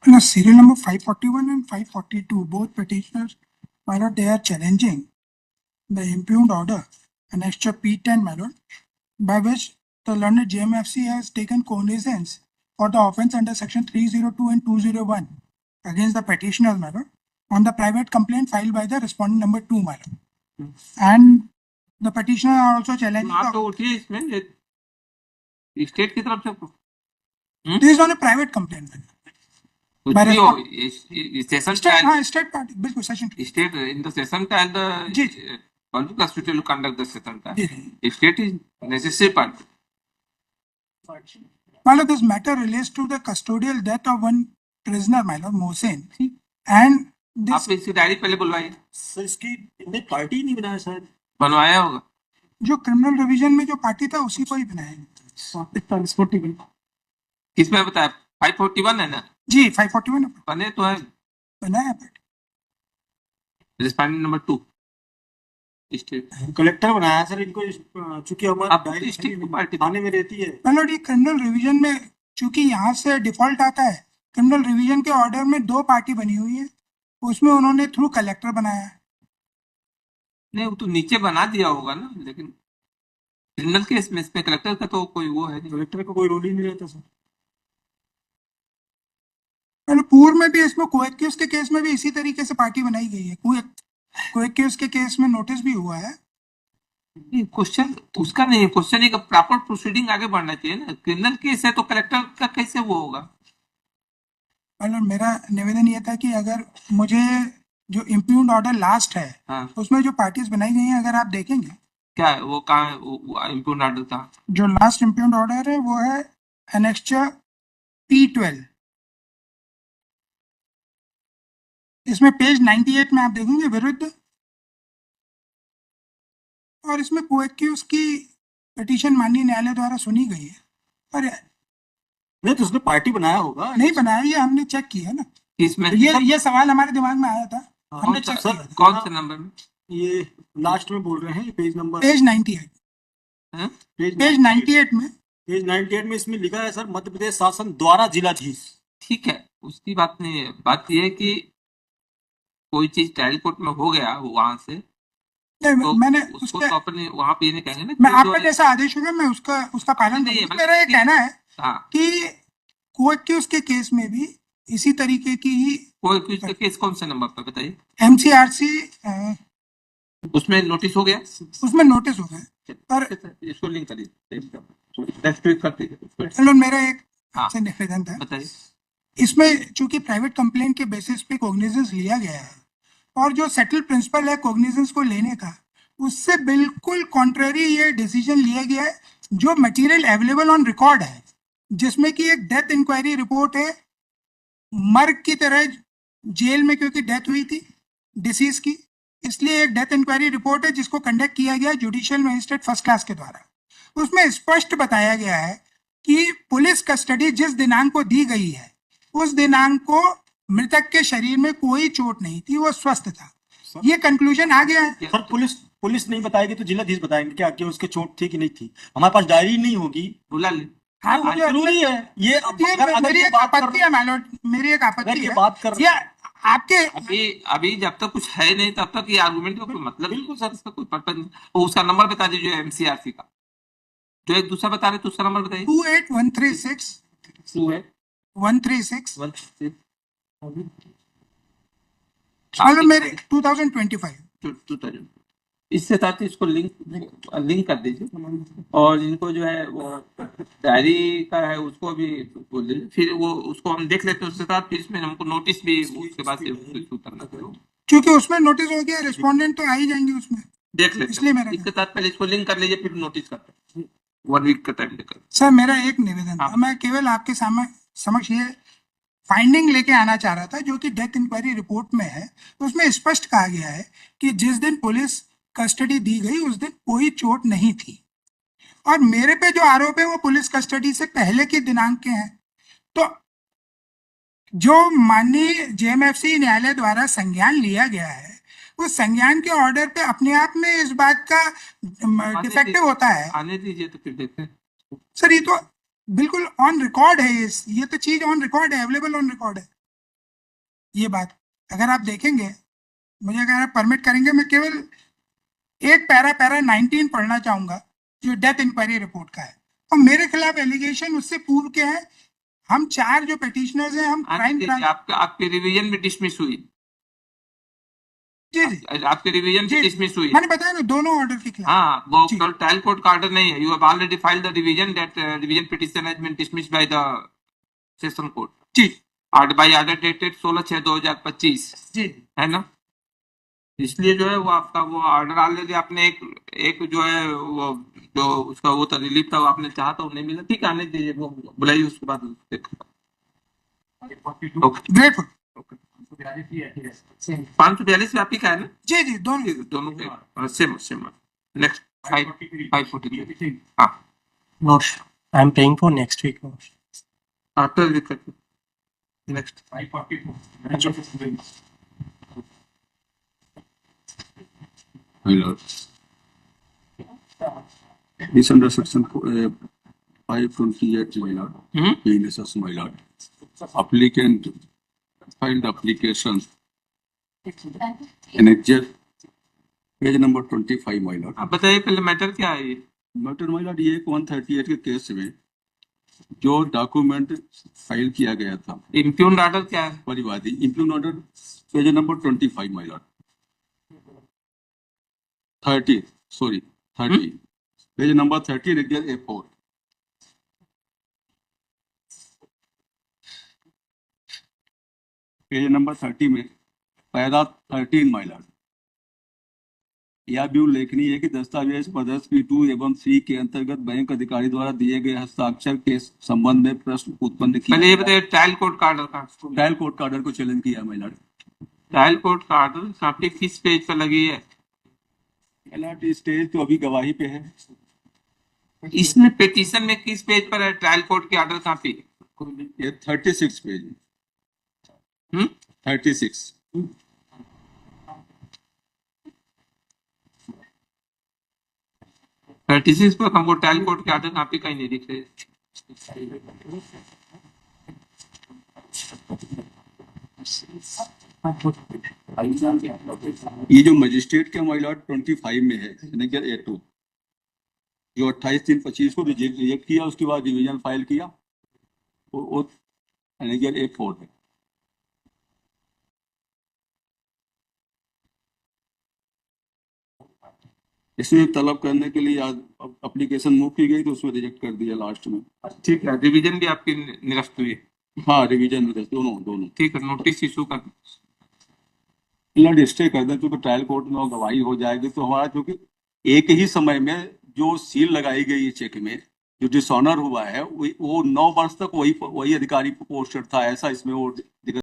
No, serial number 541 and 542, both petitioners, my lord, they are challenging the impugned order, annexure P10, my lord, by which the learned JMFC has taken cognizance for the offence under section 302 and 201 against the petitioners, my lord, on the private complaint filed by the respondent number 2, my lord. And the petitioner are also challenging. आप तो उठिए इसमें state की तरफ से this is on a private complaint, my lord. Session state party बिल्कुल session state in the session का and जी public hospital to conduct the session का जी state is necessary party My lord, this matter relates to the custodial death of one prisoner, my lord, Mohsen, and this आप इसकी diary पहले बुलवाइए sir इसकी इनने party ही नहीं बनाया शायद बनवाया होगा जो क्रिमिनल रिवीजन में जो पार्टी था उसी को ही बनाया किसमें बताया 541 है ना जी 541 बने तो है बनाया रिस्पोंडेंट नंबर 2 स्टेट कलेक्टर बनाया सर इनको चूंकि आप हमारी डायरी स्टेट की पार्टी थाने में रहती है my lord, ये क्रिमिनल रिवीजन में चूंकि यहाँ से डिफॉल्ट आता है क्रिमिनल रिवीजन के ऑर्डर में 2 पार्टी बनी हुई है उसमें उन्होंने थ्रू कलेक्टर बनाया नहीं वो तो नीचे बना दिया होगा ना लेकिन क्रिमिनल केस में इसमें कलेक्टर का तो कोई वो है नहीं कलेक्टर का कोई रोल ही नहीं रहता सर मतलब पूर्व में भी इसमें कोएक्यूज के केस में भी इसी तरीके से पार्टी बनाई गई है कोएक्यूज के केस में नोटिस भी हुआ है क्वेश्चन उसका नहीं क्वेश्चन एक प्रॉपर प्रोसीडिंग आगे बढ़ना चाहिए ना क्रिमिनल केस है तो कलेक्टर का कैसे वो होगा मतलब मेरा निवेदन ये था कि अगर मुझे जो इम्प्यूग्ड ऑर्डर लास्ट है हाँ उसमें जो पार्टीज बनाई गई हैं अगर आप देखेंगे क्या है वो कहाँ इम्प्यूग्ड ऑर्डर था जो लास्ट इम्प्यूग्ड ऑर्डर है वो है एनेक्चर P12 इसमें पेज 98 में आप देखेंगे विरुद्ध और इसमें कोएक्यूज की पिटीशन माननीय न्यायालय द्वारा सुनी गई है पर नहीं तो उसने पार्टी बनाया होगा नहीं बनाया ये हमने चेक किया ना इसमें ये सवाल हमारे दिमाग में आया था हमने चेक किया कौन से नंबर में ये लास्ट में बोल रहे हैं पेज नंबर पेज 98 पेज 98 में पेज 98 में इसमें लिखा है सर मध्य प्रदेश शासन द्वारा जिलाधीश ठीक है उसकी बात नहीं है बात यह है कि कोई चीज ट्रायल कोर्ट में हो गया वहां से तो मैंने उसको तो अपने वहां पे ये नहीं कहेंगे ना मैं आपका जैसा आदेश होगा मैं उसका पालन नहीं, मेरा ये कहना है हाँ कि कोएक्यूज के केस में भी इसी तरीके की कोई का केस कौन से नंबर पर बताइए MCRC उसमें नोटिस हो गया उसमें नोटिस हो गया पर इसको लिंक कर दीजिए चलो मेरा एक हाँ से निवेदन था बताइए इसमें चूंकि प्राइवेट कंप्लेंट के बेसिस पे कॉग्निजेंस लिया गया है और जो सेटल प्रिंसिपल है कॉग्निजेंस को लेने का उससे बिल्कुल कॉन्ट्ररी ये डिसीजन लिया गया है जो मटेरियल अवेलेबल ऑन रिकॉर्ड है जिसमें कि एक डेथ इंक्वायरी रिपोर्ट है मर्ग की तरह जेल में क्योंकि डेथ हुई थी डिसीज की इसलिए एक डेथ इंक्वायरी रिपोर्ट है जिसको कंडक्ट किया गया जुडिशियल मजिस्ट्रेट फर्स्ट क्लास के द्वारा उसमें स्पष्ट बताया गया है कि पुलिस कस्टडी जिस दिनांक को दी गई है उस दिनांक को मृतक के शरीर में कोई चोट नहीं थी वो स्वस्थ था ये कंक्लूजन आ गया है सर पुलिस नहीं बताएगी तो जिलाधीश बताएंगे क्या कि उसके चोट थी कि नहीं थी हमारे पास डायरी नहीं होगी बुला ले हाँ जरूरी है ये मेरी एक आपत्ति है मैलॉर्ड मेरी एक आपत्ति है बात कर ये आपके अभी जब तक कुछ है नहीं तब तक ये आर्गुमेंट का कोई मतलब बिल्कुल सर इसका कोई पर्पज नहीं उसका नंबर बता दीजिए MCRC का जो एक दूसरा बता रहे दूसरा नंबर बताइए 28136 136 मतलब मेरे 2025 इससे साथ इसको लिंक कर दीजिए और इनको जो है वो डायरी का है उसको भी बोल दीजिए फिर वो उसको हम देख लेते हैं उसके साथ फिर इसमें हमको नोटिस भी उसके बाद करना क्योंकि उसमें नोटिस हो गया रिस्पोंडेंट तो आ ही जाएंगे उसमें देख लेते इसलिए मेरा इसके साथ पहले इसको लिंक कर लीजिए फिर नोटिस करते हैं 1 वीक का टाइम लेकर सर मेरा एक निवेदन था मैं केवल आपके समक्ष ये फाइंडिंग लेके आना चाह रहा था जो कि डेथ इंक्वायरी रिपोर्ट में है उसमें स्पष्ट कहा गया है कि जिस दिन पुलिस कस्टडी दी गई उस दिन कोई चोट नहीं थी और मेरे पे जो आरोप है वो पुलिस कस्टडी से पहले के दिनांक के हैं तो जो माननीय JMFC न्यायालय द्वारा संज्ञान लिया गया है उस संज्ञान के ऑर्डर पे अपने आप में इस बात का डिफेक्टिव होता है आने दीजिए तो फिर देखते हैं सर ये तो बिल्कुल ऑन रिकॉर्ड है ये तो चीज ऑन रिकॉर्ड है अवेलेबल ऑन रिकॉर्ड है ये बात अगर आप देखेंगे, मुझे अगर आप परमिट करेंगे, मैं केवल एक पैरा 19 पढ़ना चाहूंगा जो डेथ इंक्वायरी रिपोर्ट का है, और मेरे खिलाफ एलिगेशन उससे पूर्व के हैं। हम 4 जो पिटिशनर्स हैं, हम क्राइम आपकी रिवीजन में डिसमिस हुई, जी जी आपकी रिवीजन जी, डिसमिस हुई। मैंने बताया ना दोनों ऑर्डर के खिलाफ। हाँ, वो जी। कल ट्रायल कोर्ट का ऑर्डर नहीं है। You have already filed the revision, that revision petition has been dismissed by the session court. जी ऑर्डर बाय ऑर्डर डेटेड 16/6/2025 जी है ना। इसलिए जो है वो आपका वो ऑर्डर ऑलरेडी आपने एक जो है वो जो उसका वो था रिलीफ था, वो आपने चाहा था, वो नहीं मिला। ठीक है, आने दीजिए, वो बुलाइए उसके बाद देखो। Okay, grateful. 542 आपकी का है ना? जी जी, दोनों दोनों के सेम सेम। नेक्स्ट 543। हाँ, No, I'm paying for next week. No. After next 542. My lord. This under section 528, my lord. Witnesses, my lord. Applicant filed application. Annexure, page number 25, my lord. आप बताइए पहले मैटर क्या है ये? Matter my lord, ये 138 के case में जो डॉक्यूमेंट फाइल किया गया था, इम्प्यून्ड ऑर्डर क्या है? परिवादी इम्प्लूड order page number 25, my lord. 30, sorry, 30. Page number 30, regular A4. Page number 30 में पैरा 13, my lord. यह भी उल्लेखनीय है कि दस्तावेज प्रदर्श P2 एवं C के अंतर्गत बैंक अधिकारी द्वारा दिए गए हस्ताक्षर के संबंध में प्रश्न उत्पन्न किया। पहले ये बताइए ट्रायल कोर्ट का ऑर्डर कहाँ? ट्रायल कोर्ट का ऑर्डर को चैलेंज किया, my lord. ट्रायल कोर्ट का ऑर्डर काफी किस पेज पर लगी है? My lord, स्टेज तो अभी गवाही पे है। इसमें पिटीशन में किस पेज पर है ट्रायल कोर्ट की ऑर्डर कॉपी? ये 36 पेज, 36। 36 पर हमको ट्रायल कोर्ट के ऑर्डर कॉपी कहीं नहीं दिख रही। ये जो मजिस्ट्रेट के my lord 25 में है, एनेक्जर A2, जो 28/3/25 को रिजेक्ट किया, उसके बाद रिवीजन फाइल किया, वो एनेक्जर A4 है। इसमें तलब करने के लिए आज एप्लीकेशन मूव की गई तो उसमें रिजेक्ट कर दिया लास्ट में। ठीक है, रिवीजन भी आपकी निरस्त हुई है। हाँ, रिवीजन में दोनों ठीक है, नोटिस इशू कर स्टे कर दें, क्योंकि ट्रायल कोर्ट में गवाही हो जाएगी तो हमारा, क्योंकि एक ही समय में जो सील लगाई गई है चेक में, जो डिसऑनर हुआ है वो 9 वर्ष तक वही अधिकारी पोस्टेड था, ऐसा इसमें वो